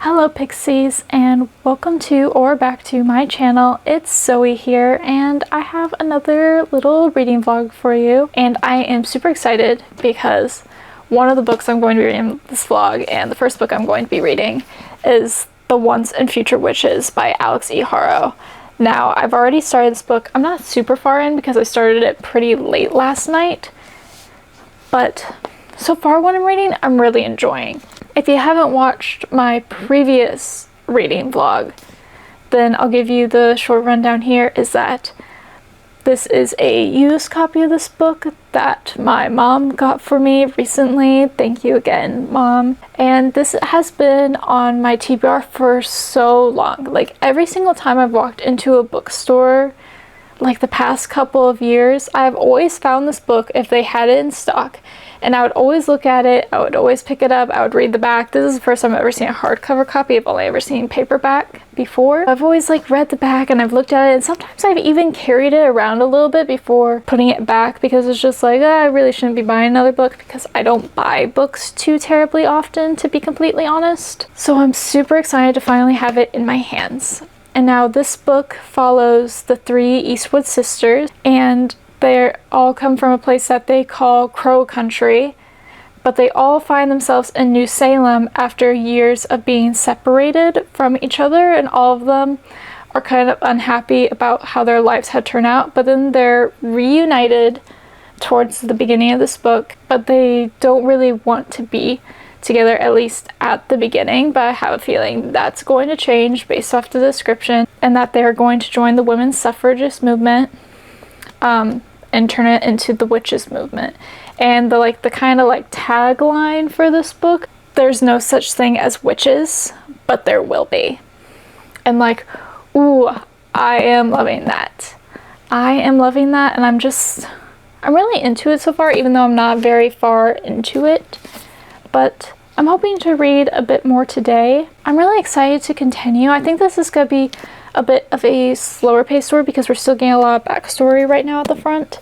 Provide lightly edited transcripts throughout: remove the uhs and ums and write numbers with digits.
Hello pixies, and welcome to or back to my channel. It's Zoe here, and I have another little reading vlog for you, and I am super excited because one of the books I'm going to be reading in this vlog, and the first book I'm going to be reading, is The Once and Future Witches by Alex E. Haro. Now, I've already started this book. I'm not super far in because I started it pretty late last night, but so far what I'm reading, I'm really enjoying. If you haven't watched my previous reading vlog, then I'll give you the short rundown here, is that this is a used copy of this book that my mom got for me recently. Thank you again, Mom. And this has been on my TBR for so long. Like, every single time I've walked into a bookstore, like the past couple of years, I've always found this book if they had it in stock. And I would always look at it, I would always pick it up, I would read the back. This is the first time I've ever seen a hardcover copy. I've only ever seen paperback before. I've always read the back and I've looked at it, and sometimes I've even carried it around a little bit before putting it back because it's just like, I really shouldn't be buying another book because I don't buy books too terribly often, to be completely honest. So I'm super excited to finally have it in my hands. And now this book follows the three Eastwood sisters, and they all come from a place that they call Crow Country, but they all find themselves in New Salem after years of being separated from each other, and all of them are kind of unhappy about how their lives had turned out. But then they're reunited towards the beginning of this book, but they don't really want to be together, at least at the beginning. But I have a feeling that's going to change based off the description, and that they're going to join the women's suffragist movement and turn it into the witches movement. And the kind of tagline for this book, there's no such thing as witches, but there will be. And ooh, I am loving that. I am loving that, and I'm really into it so far, even though I'm not very far into it. But I'm hoping to read a bit more today. I'm really excited to continue. I think this is going to be a bit of a slower paced story because we're still getting a lot of backstory right now at the front.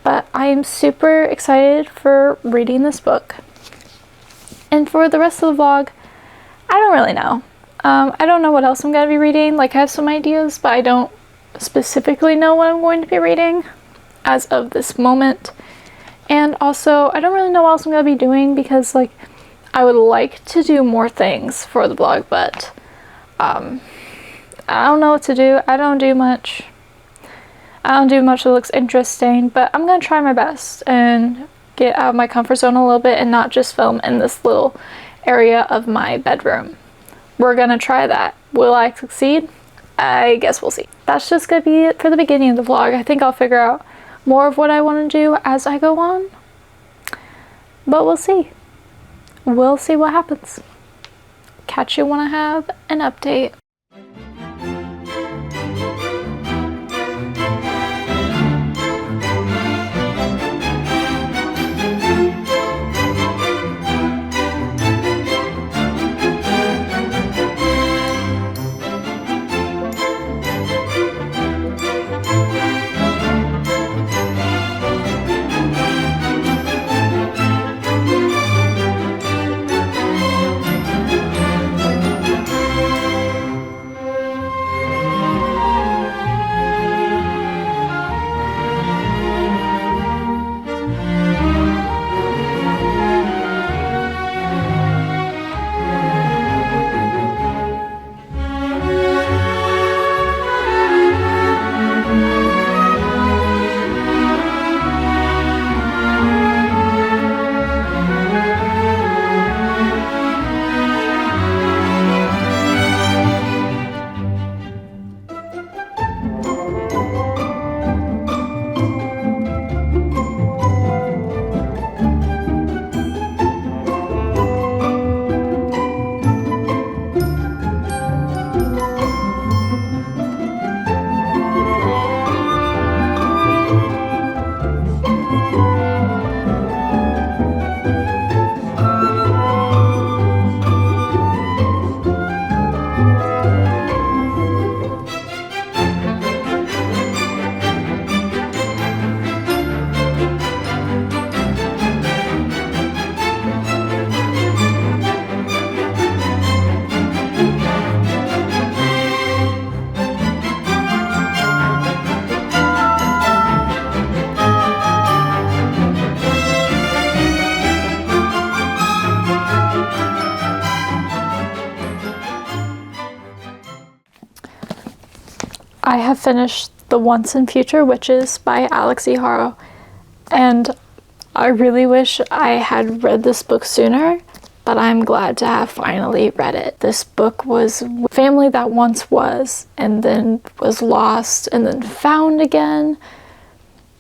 But I am super excited for reading this book. And for the rest of the vlog, I don't really know. I don't know what else I'm going to be reading. I have some ideas, but I don't specifically know what I'm going to be reading as of this moment. And also, I don't really know what else I'm going to be doing because, I would like to do more things for the vlog, but I don't know what to do. I don't do much that looks interesting, but I'm going to try my best and get out of my comfort zone a little bit and not just film in this little area of my bedroom. We're going to try that. Will I succeed? I guess we'll see. That's just going to be it for the beginning of the vlog. I think I'll figure out more of what I want to do as I go on, but we'll see. We'll see what happens. Catch you when I have an update. I have finished The Once and Future Witches by Alex E. Haro, and I really wish I had read this book sooner, but I'm glad to have finally read it. This book was a family that once was, and then was lost, and then found again.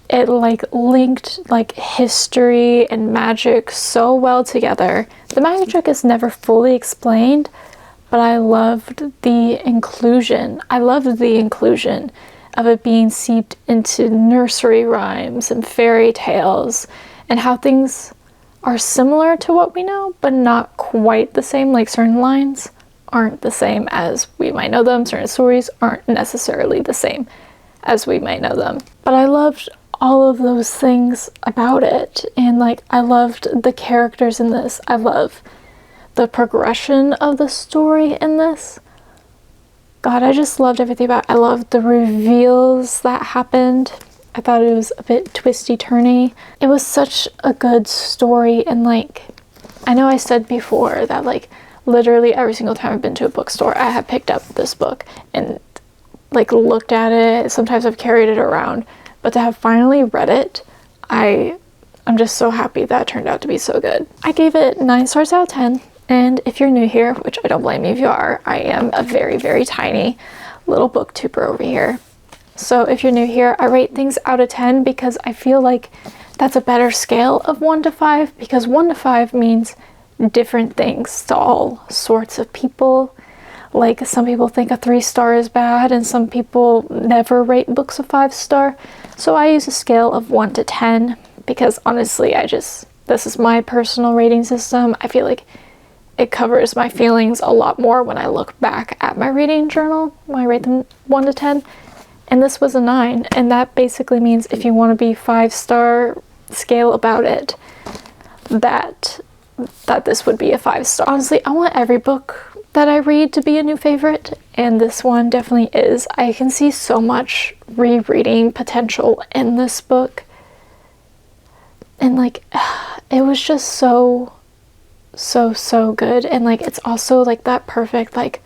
It like linked like history and magic so well together. The magic is never fully explained, but I loved the inclusion. I loved the inclusion of it being seeped into nursery rhymes and fairy tales, and how things are similar to what we know, but not quite the same. Like certain lines aren't the same as we might know them. Certain stories aren't necessarily the same as we might know them. But I loved all of those things about it. And like, I loved the characters in this. I love the progression of the story in this. God, I just loved everything about it. I loved the reveals that happened. I thought it was a bit twisty-turny. It was such a good story, and like, I know I said before that like literally every single time I've been to a bookstore, I have picked up this book and like looked at it. Sometimes I've carried it around, but to have finally read it, I'm just so happy that it turned out to be so good. I gave it 9 stars out of 10, and if you're new here, which I don't blame you if you are, I am a very, very tiny little booktuber over here. So if you're new here, I rate things out of 10 because I feel like that's a better scale of 1 to 5, because 1 to 5 means different things to all sorts of people. Like some people think a 3-star is bad, and some people never rate books a 5-star. So I use a scale of 1 to 10 because honestly, this is my personal rating system. I feel like it covers my feelings a lot more when I look back at my reading journal when I rate them 1 to 10. And this was a 9, and that basically means if you want to be 5-star scale about it, that this would be a 5-star. Honestly, I want every book that I read to be a new favorite, and this one definitely is. I can see so much rereading potential in this book, and like, it was just so good. And like, it's also like that perfect like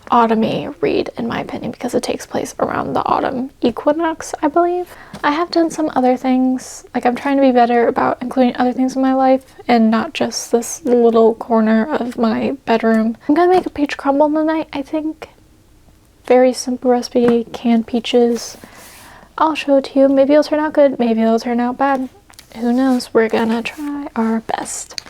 autumn-y read in my opinion, because it takes place around the autumn equinox, I believe. I have done some other things, like I'm trying to be better about including other things in my life and not just this little corner of my bedroom. I'm gonna make a peach crumble tonight, I think. Very simple recipe, canned peaches. I'll show it to you. Maybe it'll turn out good, maybe it'll turn out bad. Who knows? We're gonna try our best.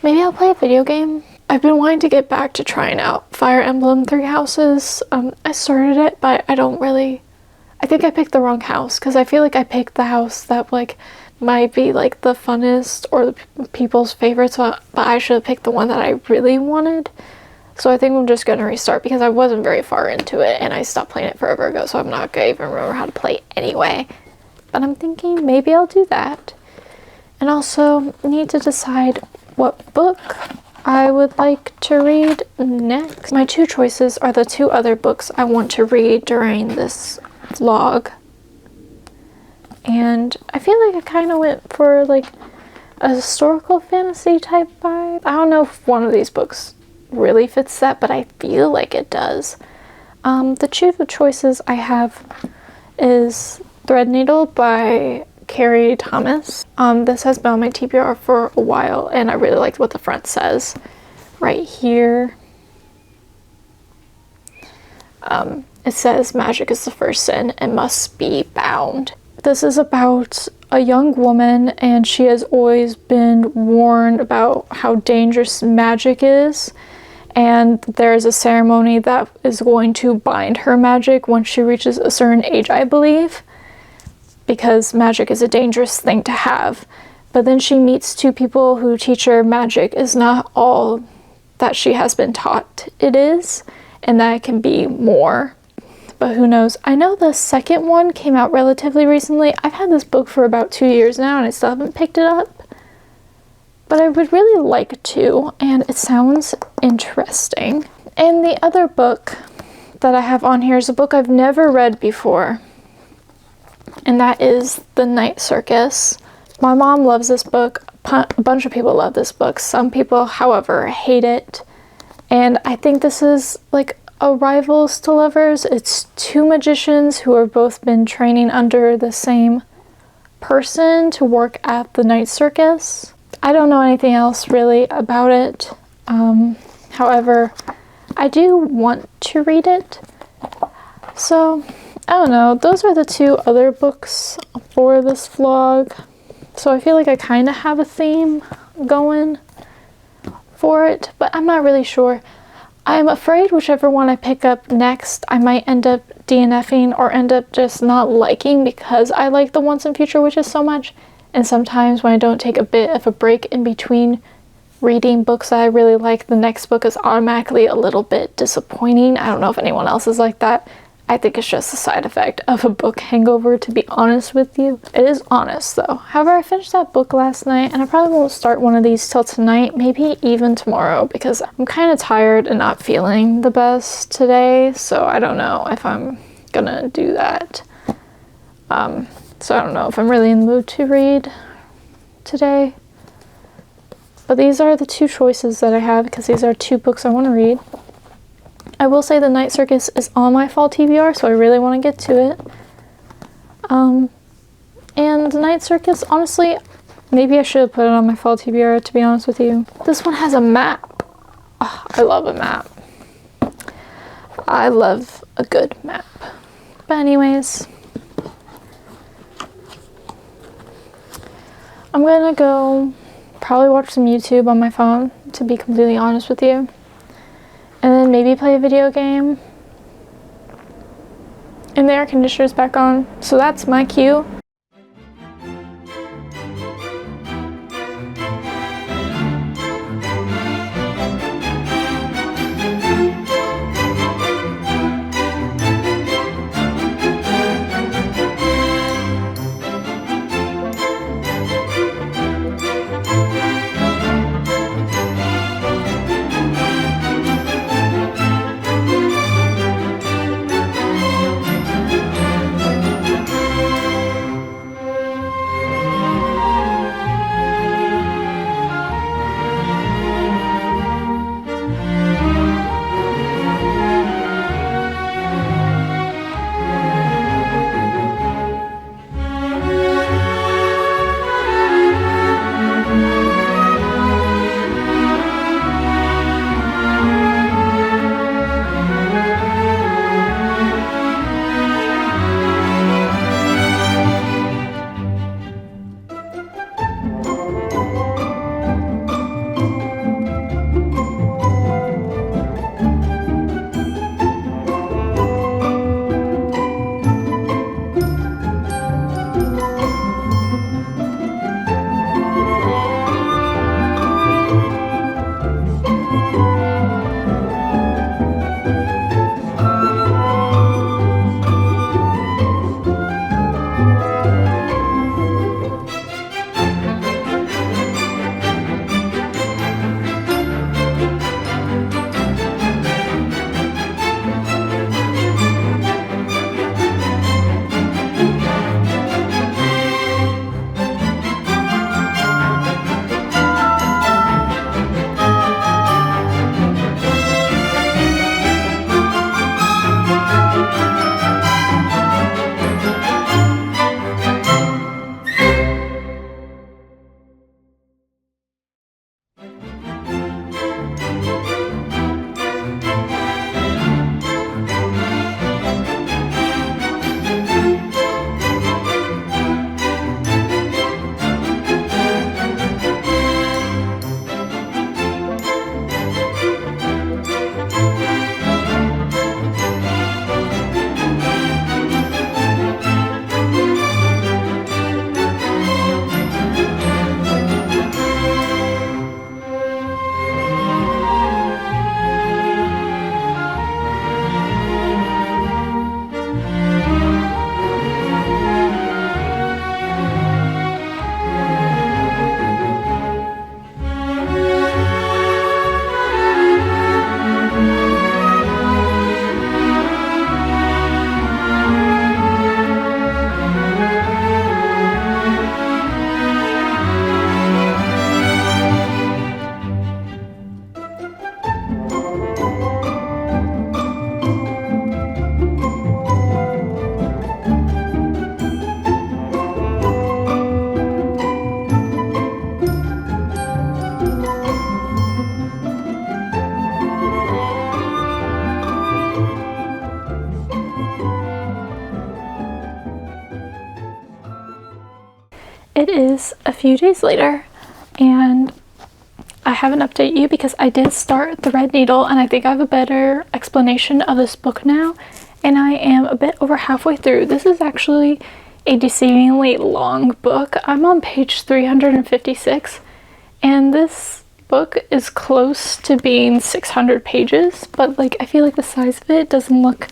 Maybe I'll play a video game. I've been wanting to get back to trying out Fire Emblem Three Houses. I started it, but I think I picked the wrong house, because I feel like I picked the house that like might be like the funnest or the people's favorites, but I should have picked the one that I really wanted. So I think I'm just gonna restart, because I wasn't very far into it and I stopped playing it forever ago, so I'm not gonna even remember how to play anyway. But I'm thinking maybe I'll do that. And also need to decide what book I would like to read next. My 2 choices are the 2 other books I want to read during this vlog. And I feel like I kind of went for like a historical fantasy type vibe. I don't know if one of these books really fits that, but I feel like it does. The 2 choices I have is Threadneedle by Carrie Thomas. This has been on my TBR for a while, and I really liked what the front says right here. It says, "Magic is the first sin and must be bound." This is about a young woman, and she has always been warned about how dangerous magic is, and there's a ceremony that is going to bind her magic once she reaches a certain age, I believe, because magic is a dangerous thing to have. But then she meets 2 people who teach her magic is not all that she has been taught it is, and that it can be more. But who knows? I know the second one came out relatively recently. I've had this book for about 2 years now and I still haven't picked it up. But I would really like to, and it sounds interesting. And the other book that I have on here is a book I've never read before, and that is The Night Circus. My mom loves this book. A bunch of people love this book. Some people, however, hate it. And I think this is like rivals to lovers. It's two magicians who have both been training under the same person to work at the night circus. I don't know anything else really about it. However, I do want to read it. So, I don't know. Those are the two other books for this vlog. So I feel like I kind of have a theme going for it, but I'm not really sure. I'm afraid whichever one I pick up next, I might end up DNFing or end up just not liking because I like the Once and Future Witches so much. And sometimes when I don't take a bit of a break in between reading books that I really like, the next book is automatically a little bit disappointing. I don't know if anyone else is like that. I think it's just a side effect of a book hangover, to be honest with you. It is honest though. However, I finished that book last night and I probably won't start one of these till tonight, maybe even tomorrow, because I'm kind of tired and not feeling the best today. So I don't know if I'm gonna do that. So I don't know if I'm really in the mood to read today. But these are the two choices that I have because these are two books I want to read. I will say the Night Circus is on my fall TBR, so I really want to get to it. And the Night Circus, honestly, maybe I should have put it on my fall TBR, to be honest with you. This one has a map. Oh, I love a map. I love a good map. But anyways, I'm gonna go probably watch some YouTube on my phone, to be completely honest with you. And then maybe play a video game. And the air conditioner's back on, so that's my cue. is a few days later, and I haven't updated you because I did start The Red Needle, and I think I have a better explanation of this book now, and I am a bit over halfway through. This is actually a deceivingly long book. I'm on page 356, and this book is close to being 600 pages, but like I feel like the size of it doesn't look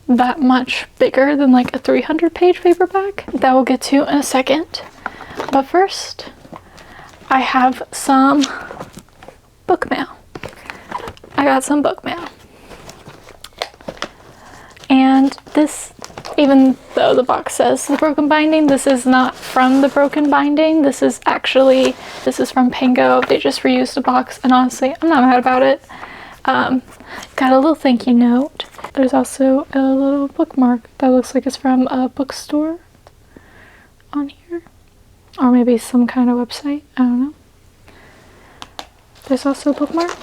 that much bigger than like a 300-page paperback that we'll get to in a second. But first, I have some book mail. I got some book mail. And this, even though the box says the broken binding, this is not from the broken binding. This is from Pango. They just reused the box, and honestly, I'm not mad about it. Got a little thank you note. There's also a little bookmark that looks like it's from a bookstore on here. Or maybe some kind of website. I don't know. There's also a bookmark.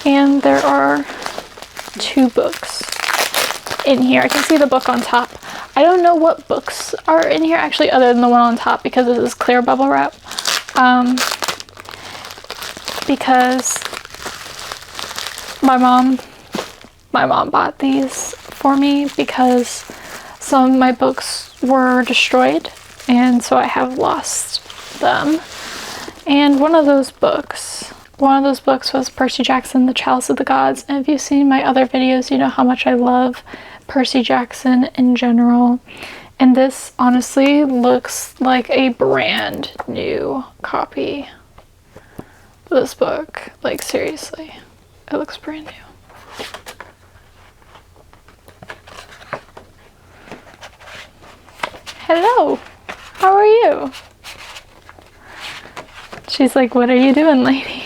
And there are 2 books in here. I can see the book on top. I don't know what books are in here actually other than the one on top because this is clear bubble wrap. Because my mom bought these for me because some of my books were destroyed, and so I have lost them. And one of those books was Percy Jackson, The Chalice of the Gods. And if you've seen my other videos, you know how much I love Percy Jackson in general. And this honestly looks like a brand new copy of this book. Like seriously, it looks brand new. Hello, how are you? She's like, what are you doing, lady?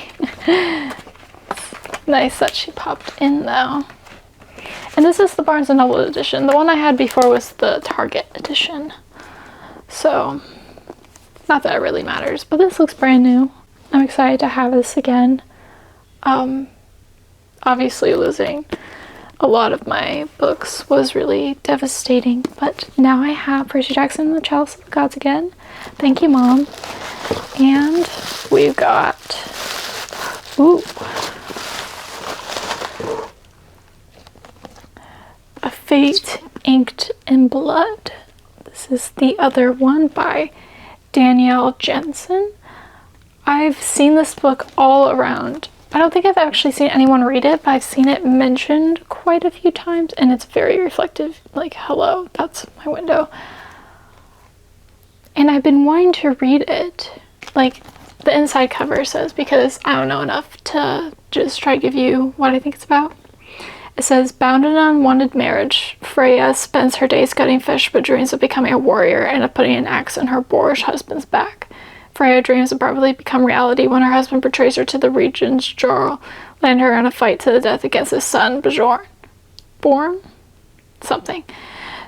Nice that she popped in though. And this is the Barnes & Noble edition. The one I had before was the Target edition. So, not that it really matters, but this looks brand new. I'm excited to have this again. Obviously losing a lot of my books was really devastating, but now I have Percy Jackson and the Chalice of the Gods again. Thank you, Mom. And we've got, ooh, A Fate Inked in Blood. This is the other one by Danielle Jensen. I've seen this book all around. I don't think I've actually seen anyone read it, but I've seen it mentioned quite a few times, and it's very reflective. Like, hello, that's my window. And I've been wanting to read it. Like, the inside cover says, because I don't know enough to just try to give you what I think it's about. It says, bound in an unwanted marriage, Freya spends her days cutting fish but dreams of becoming a warrior and of putting an axe in her boorish husband's back. Freya dreams abruptly become reality when her husband betrays her to the regent's Jarl, landing her in a fight to the death against his son, Bjorn. Born? Something.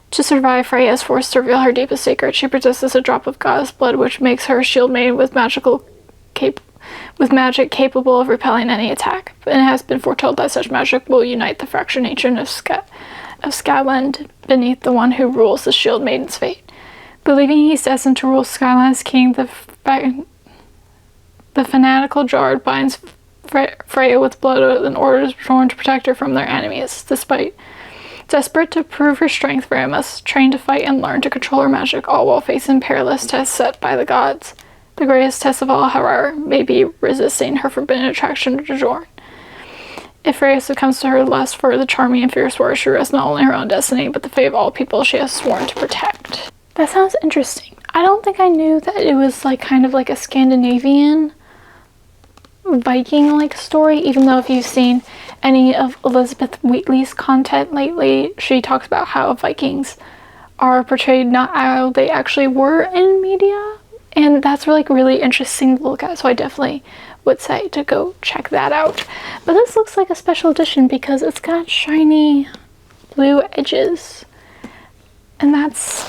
To survive, Freya is forced to reveal her deepest secret. She possesses a drop of goddess blood, which makes her a shield maiden with magic capable of repelling any attack. And it has been foretold that such magic will unite the fractured nation of Skyland beneath the one who rules the shield maiden's fate. Believing he's destined to rule Skyland as king, the fanatical Jard binds Freya with blood and orders Bjorn to protect her from their enemies. Desperate to prove her strength, Freya must train to fight and learn to control her magic, all while facing perilous tests set by the gods. The greatest test of all, however, may be resisting her forbidden attraction to Bjorn. If Freya succumbs to her lust for the charming and fierce warrior, she risks not only her own destiny, but the fate of all people she has sworn to protect. That sounds interesting. I don't think I knew that it was like kind of like a Scandinavian Viking-like story, even though if you've seen any of Elizabeth Wheatley's content lately, she talks about how Vikings are portrayed not how they actually were in media, and that's really interesting to look at, so I definitely would say to go check that out. But this looks like a special edition because it's got shiny blue edges, and that's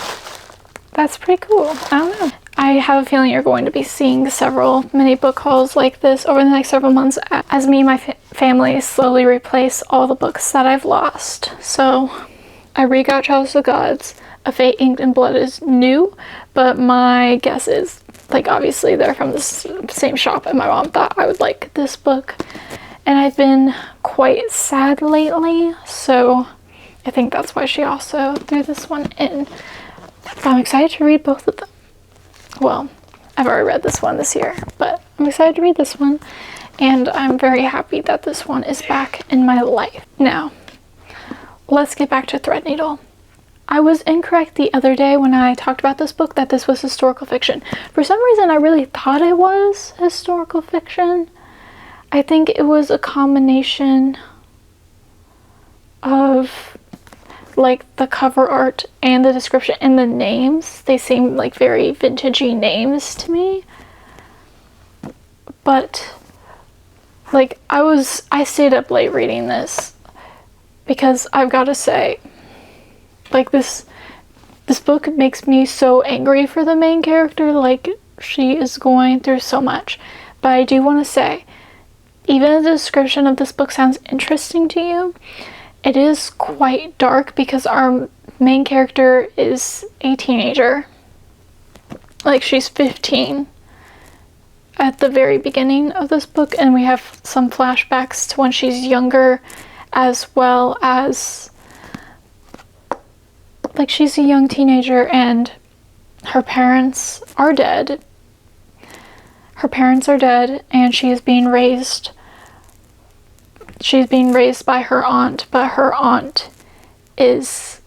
pretty cool. I don't know. I have a feeling you're going to be seeing several mini book hauls like this over the next several months as me and my family slowly replace all the books that I've lost. So I re-got Chalice of the Gods, A Fate Inked in Blood is new, but my guess is, like, obviously they're from the same shop, and my mom thought I would like this book. And I've been quite sad lately, so I think that's why she also threw this one in. But I'm excited to read both of them. Well, I've already read this one this year, but I'm excited to read this one. And I'm very happy that this one is back in my life. Now, let's get back to Threadneedle. I was incorrect the other day when I talked about this book that this was historical fiction. For some reason, I really thought it was historical fiction. I think it was a combination of, like, the cover art and the description and the names. They seem like very vintagey names to me. But, like, I stayed up late reading this because I've got to say, like, this book makes me so angry for the main character. Like, she is going through so much. But I do want to say, even if the description of this book sounds interesting to you, it is quite dark because our main character is a teenager. Like, she's 15 at the very beginning of this book, and we have some flashbacks to when she's younger, as well as, like, she's a young teenager and her parents are dead. Her parents are dead, and she's being raised by her aunt, but her aunt is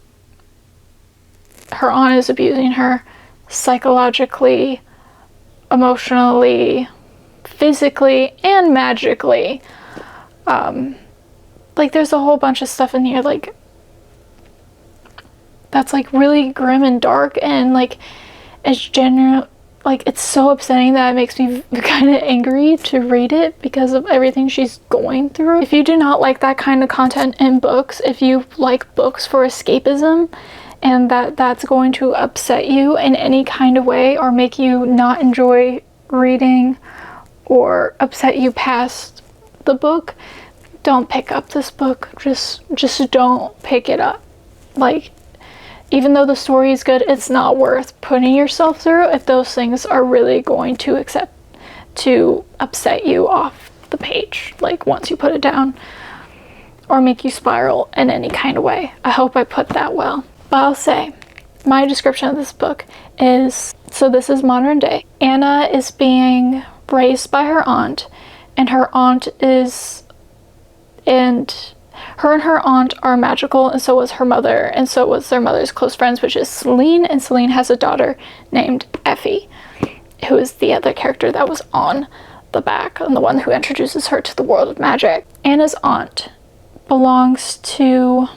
abusing her psychologically, emotionally, physically, and magically. Like, there's a whole bunch of stuff in here, like, that's, like, really grim and dark, and, like, it's so upsetting that it makes me kind of angry to read it because of everything she's going through. If you do not like that kind of content in books, if you like books for escapism, and that's going to upset you in any kind of way or make you not enjoy reading or upset you past the book, don't pick up this book. Just don't pick it up. Like, even though the story is good, it's not worth putting yourself through if those things are really going to upset you off the page, like, once you put it down, or make you spiral in any kind of way. I hope I put that well. But I'll say, my description of this book is, so this is modern day. Anna is being raised by her aunt, and her aunt are magical, and so was her mother, and so was their mother's close friends, which is Celine, and Celine has a daughter named Effie, who is the other character that was on the back, and the one who introduces her to the world of magic. Anna's aunt belongs to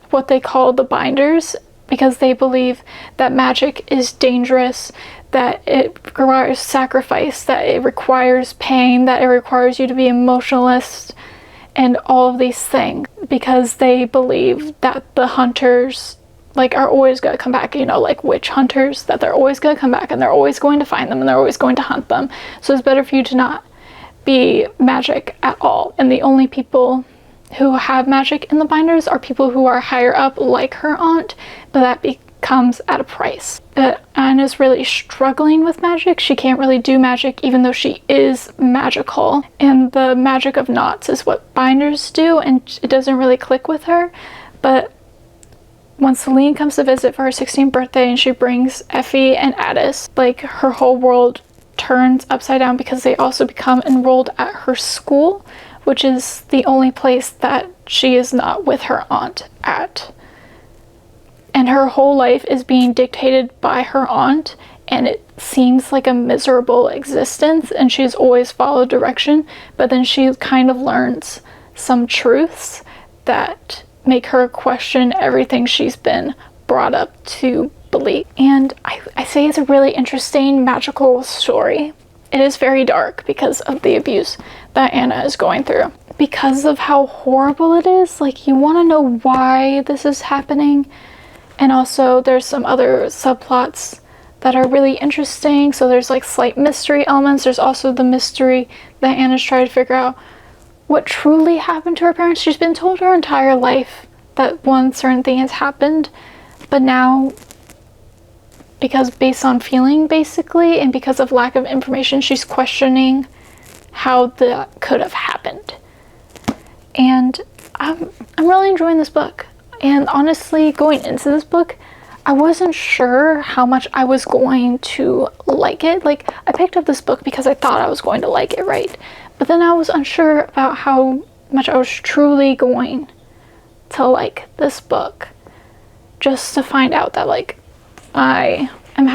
what they call the Binders, because they believe that magic is dangerous, that it requires sacrifice, that it requires pain, that it requires you to be emotionless, and all of these things, because they believe that the hunters, like, are always going to come back, you know, like witch hunters, that they're always going to come back and they're always going to find them and they're always going to hunt them. So it's better for you to not be magic at all. And the only people who have magic in the Binders are people who are higher up, like her aunt, but that comes at a price. Anna's really struggling with magic. She can't really do magic even though she is magical, and the magic of knots is what Binders do, and it doesn't really click with her. But when Celine comes to visit for her 16th birthday and she brings Effie and Addis, like, her whole world turns upside down because they also become enrolled at her school, which is the only place that she is not with her aunt at. And her whole life is being dictated by her aunt, and it seems like a miserable existence, and she's always followed direction, but then she kind of learns some truths that make her question everything she's been brought up to believe. And I say it's a really interesting magical story. It is very dark because of the abuse that Anna is going through. Because of how horrible it is, like, you want to know why this is happening. And also there's some other subplots that are really interesting. So there's, like, slight mystery elements. There's also the mystery that Anna's trying to figure out what truly happened to her parents. She's been told her entire life that one certain thing has happened, But now, because based on feeling basically, and because of lack of information, she's questioning how that could have happened. And I'm really enjoying this book. And honestly, going into this book, I wasn't sure how much I was going to like it. Like, I picked up this book because I thought I was going to like it, right? But then I was unsure about how much I was truly going to like this book. Just to find out that, like, I am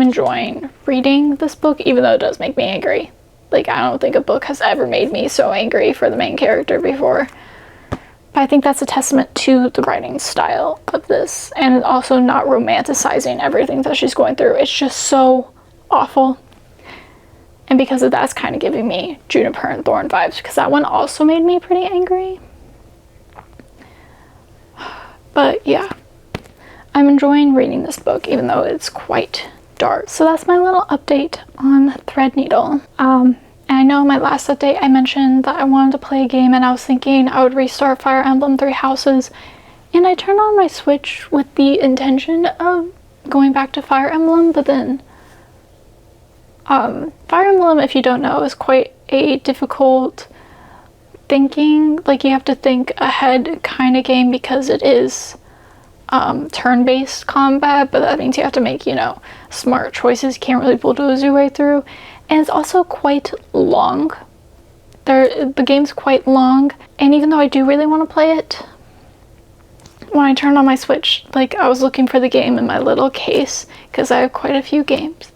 enjoying reading this book, even though it does make me angry. Like, I don't think a book has ever made me so angry for the main character before. But I think that's a testament to the writing style of this, and also not romanticizing everything that she's going through. It's just so awful. And because of that, it's kind of giving me Juniper and Thorn vibes, because that one also made me pretty angry. But yeah, I'm enjoying reading this book, even though it's quite dark. So that's my little update on Threadneedle. And I know in my last update I mentioned that I wanted to play a game, and I was thinking I would restart Fire Emblem Three Houses, and I turned on my Switch with the intention of going back to Fire Emblem, but then Fire Emblem, if you don't know, is quite a difficult thinking, like, you have to think ahead kind of game, because it is turn-based combat, but that means you have to make, you know, smart choices. You can't really bulldoze your way through. And it's also quite long. The game's quite long, and even though I do really want to play it, when I turned on my Switch, like, I was looking for the game in my little case, because I have quite a few games.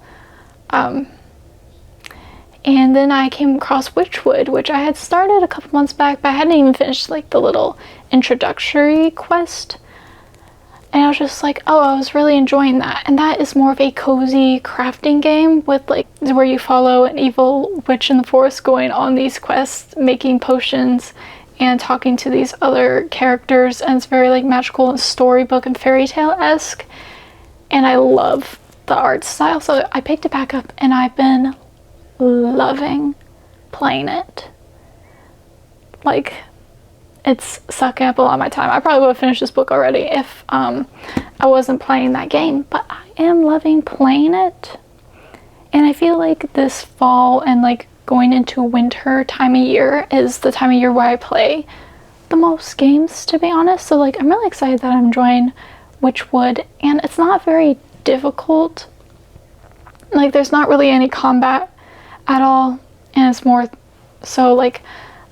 And then I came across Witchwood, which I had started a couple months back, but I hadn't even finished, like, the little introductory quest. And I was just like, oh, I was really enjoying that. And that is more of a cozy crafting game with, like, where you follow an evil witch in the forest going on these quests, making potions and talking to these other characters. And it's very, like, magical and storybook and fairy tale-esque. And I love the art style. So I picked it back up, and I've been loving playing it. Like, it's sucking up a lot of my time. I probably would have finished this book already if I wasn't playing that game, but I am loving playing it. And I feel like this fall and, like, going into winter time of year is the time of year where I play the most games, to be honest. So, like, I'm really excited that I'm enjoying Witchwood, and it's not very difficult. Like, there's not really any combat at all, and it's more so like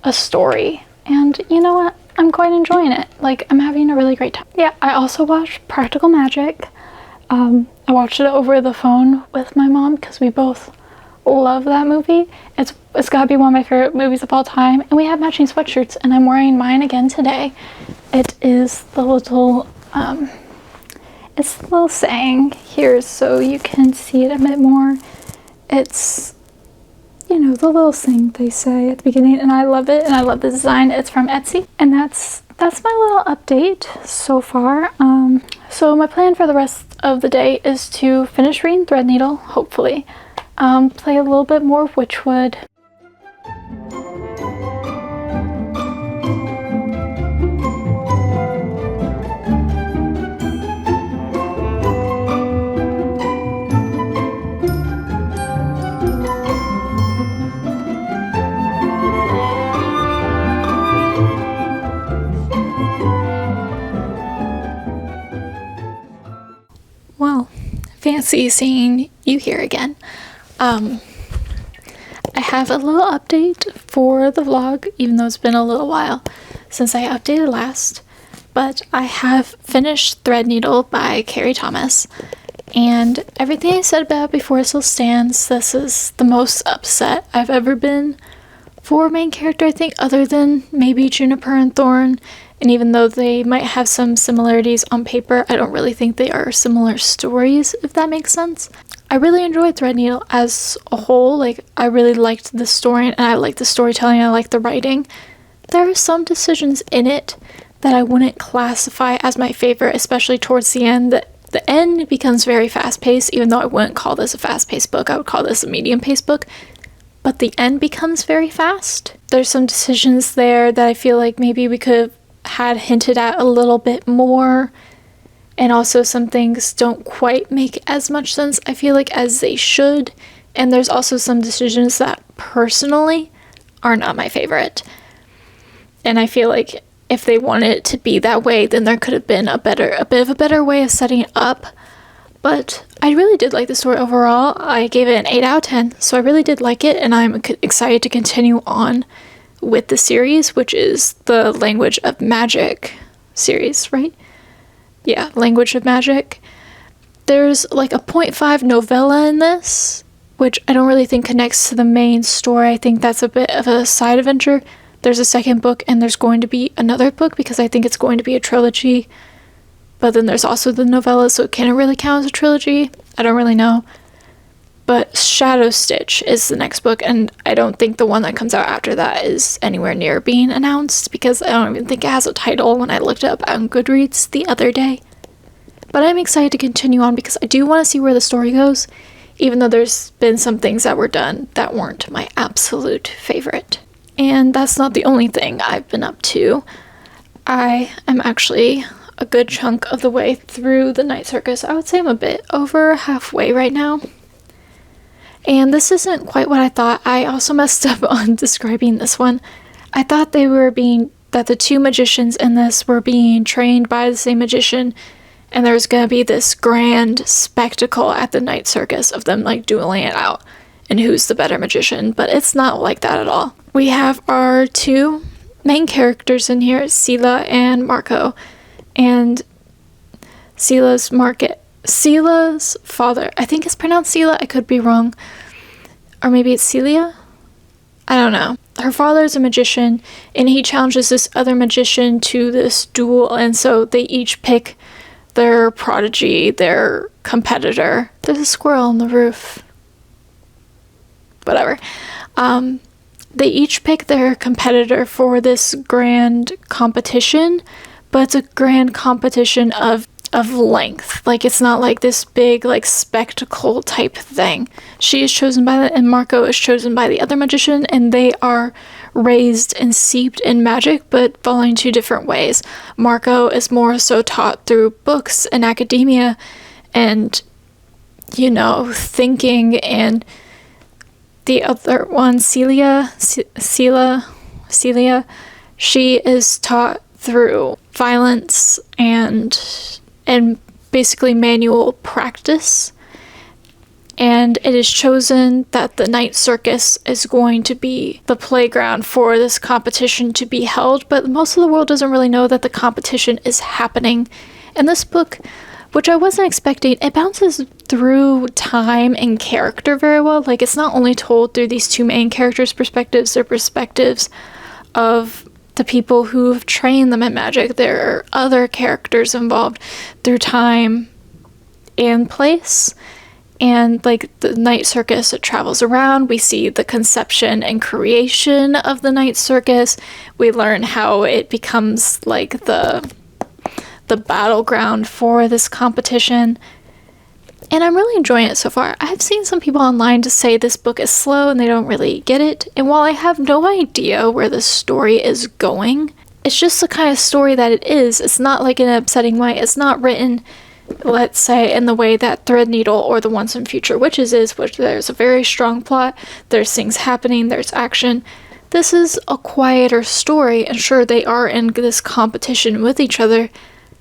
a story, and you know what, I'm quite enjoying it. Like, I'm having a really great time. Yeah, I also watched Practical Magic. I watched it over the phone with my mom because we both love that movie. It's gotta be one of my favorite movies of all time, and we have matching sweatshirts, and I'm wearing mine again today. It is the little it's the little saying here, so you can see it a bit more. It's, you know, the little thing they say at the beginning, and I love it, and I love the design. It's from Etsy, and that's my little update so far. So my plan for the rest of the day is to finish reading Threadneedle, hopefully, play a little bit more of Witchwood. Well, fancy seeing you here again. I have a little update for the vlog, even though it's been a little while since I updated last. But I have finished Threadneedle by Carrie Thomas, and everything I said about it before still stands. This is the most upset I've ever been for a main character, I think, other than maybe Juniper and Thorn. And even though they might have some similarities on paper, I don't really think they are similar stories, if that makes sense. I really enjoyed Threadneedle as a whole. Like, I really liked the story, and I liked the storytelling, I liked the writing. There are some decisions in it that I wouldn't classify as my favorite, especially towards the end. The end becomes very fast-paced, even though I wouldn't call this a fast-paced book. I would call this a medium-paced book. But the end becomes very fast. There's some decisions there that I feel like maybe we could have had hinted at a little bit more, and also some things don't quite make as much sense, I feel like, as they should. And there's also some decisions that personally are not my favorite. And I feel like if they wanted it to be that way, then there could have been a bit of a better way of setting it up. But I really did like the story overall. I gave it an 8 out of 10, so I really did like it, and I'm excited to continue on with the series, which is the Language of Magic series, right? Yeah, Language of Magic. There's like a 0.5 novella in this, which I don't really think connects to the main story. I think that's a bit of a side adventure. There's a second book, and there's going to be another book because I think it's going to be a trilogy. But then there's also the novella, so can it really count as a trilogy? I don't really know. But Shadow Stitch is the next book, and I don't think the one that comes out after that is anywhere near being announced, because I don't even think it has a title when I looked it up on Goodreads the other day. But I'm excited to continue on because I do want to see where the story goes, even though there's been some things that were done that weren't my absolute favorite. And that's not the only thing I've been up to. I am actually a good chunk of the way through the Night Circus. I would say I'm a bit over halfway right now. And this isn't quite what I thought. I also messed up on describing this one. I thought that the two magicians in this were being trained by the same magician, and there was going to be this grand spectacle at the Night Circus of them like dueling it out and who's the better magician, but it's not like that at all. We have our two main characters in here, Sela and Marco. And Sela's father, I think it's pronounced Sela, I could be wrong. Or maybe it's Celia? I don't know. Her father's a magician, and he challenges this other magician to this duel, and so they each pick their prodigy, their competitor. There's a squirrel on the roof. Whatever. They each pick their competitor for this grand competition, but it's a grand competition of length. Like, it's not like this big, like, spectacle type thing. She is chosen by and Marco is chosen by the other magician, and they are raised and steeped in magic, but following two different ways. Marco is more so taught through books and academia and, thinking, and the other one, Celia, she is taught through violence and basically manual practice. And it is chosen that the Night Circus is going to be the playground for this competition to be held, but most of the world doesn't really know that the competition is happening. And this book, which I wasn't expecting, it bounces through time and character very well. Like, it's not only told through these two main characters' perspectives, they're perspectives of the people who have trained them in magic. There are other characters involved through time and place. And like the Night Circus, it travels around. We see the conception and creation of the Night Circus. We learn how it becomes like the battleground for this competition. And I'm really enjoying it so far. I've seen some people online to say this book is slow and they don't really get it. And while I have no idea where the story is going, it's just the kind of story that it is. It's not like in an upsetting way. It's not written, let's say, in the way that Threadneedle or The Once and Future Witches is, which there's a very strong plot, there's things happening, there's action. This is a quieter story, and sure, they are in this competition with each other,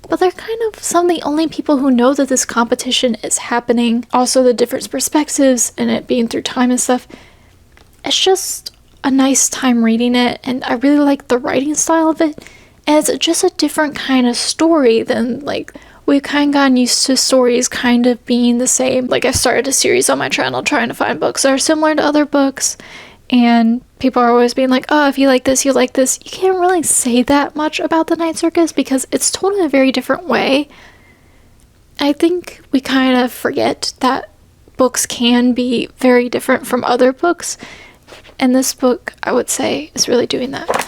but they're kind of some of the only people who know that this competition is happening. Also, the different perspectives and it being through time and stuff. It's just a nice time reading it, and I really like the writing style of it. And it's just a different kind of story than, like, we've kind of gotten used to stories kind of being the same. Like, I've started a series on my channel trying to find books that are similar to other books, and people are always being like, oh, if you like this, you like this. You can't really say that much about the Night Circus because it's told in a very different way. I think we kind of forget that books can be very different from other books, and this book, I would say, is really doing that.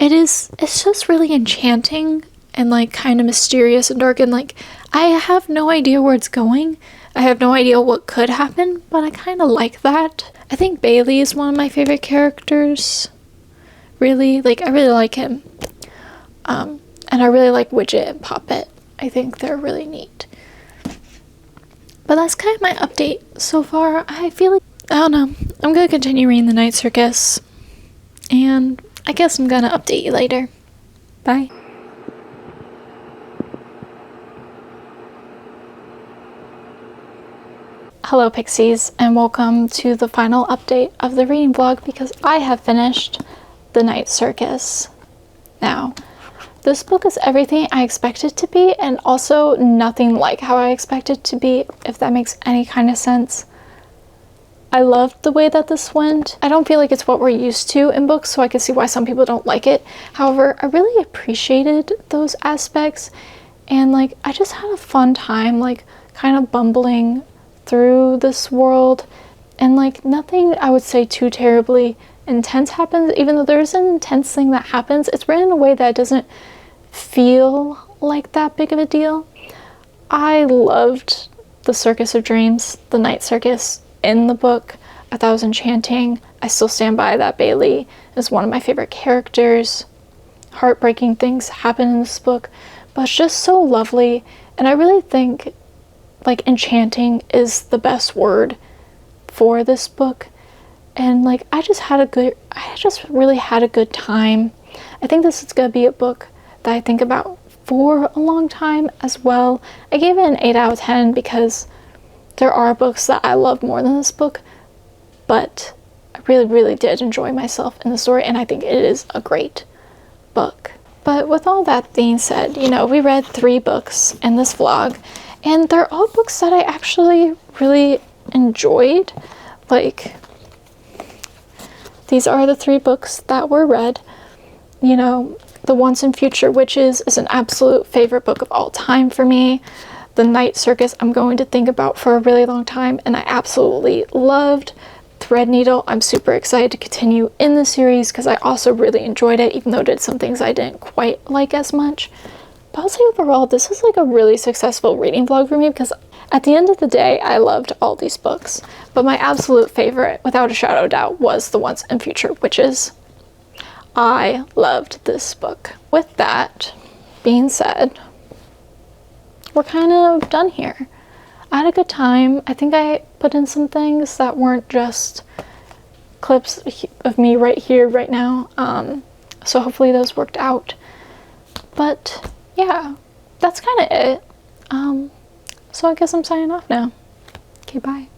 It's just really enchanting and like kind of mysterious and dark, and like I have no idea where it's going. I have no idea what could happen, but I kind of like that. I think Bailey is one of my favorite characters really, like, I really like him. And I really like Widget and Poppet. I think they're really neat. But that's kind of my update so far. I feel like, I don't know, I'm gonna continue reading The Night Circus, and I guess I'm gonna update you later. Bye. Hello Pixies, and welcome to the final update of the reading vlog because I have finished The Night Circus. Now, this book is everything I expected it to be, and also nothing like how I expected it to be, if that makes any kind of sense. I loved the way that this went. I don't feel like it's what we're used to in books, so I can see why some people don't like it. However, I really appreciated those aspects, and like, I just had a fun time, like, kind of bumbling through this world, and like, nothing I would say too terribly intense happens. Even though there's an intense thing that happens, it's written in a way that doesn't feel like that big of a deal. I loved the Circus of Dreams, the Night Circus in the book. I thought it was enchanting. I still stand by that Bailey is one of my favorite characters. Heartbreaking things happen in this book, but it's just so lovely, and I really think like enchanting is the best word for this book. And like, I just really had a good time. I think this is gonna be a book that I think about for a long time as well. I gave it an 8 out of 10 because there are books that I love more than this book, but I really did enjoy myself in the story, and I think it is a great book. But with all that being said, you know, we read 3 books in this vlog, and they're all books that I actually really enjoyed. Like, these are the 3 books that were read. You know, The Once and Future Witches is an absolute favorite book of all time for me. The Night Circus I'm going to think about for a really long time, and I absolutely loved. Threadneedle, I'm super excited to continue in the series because I also really enjoyed it, even though it did some things I didn't quite like as much. But I'll say overall, this is like a really successful reading vlog for me because at the end of the day, I loved all these books. But my absolute favorite, without a shadow of doubt, was The Once and Future Witches. I loved this book. With that being said, we're kind of done here. I had a good time. I think I put in some things that weren't just clips of me right here, right now. So hopefully those worked out. But yeah, that's kind of it. So I guess I'm signing off now. Okay, bye.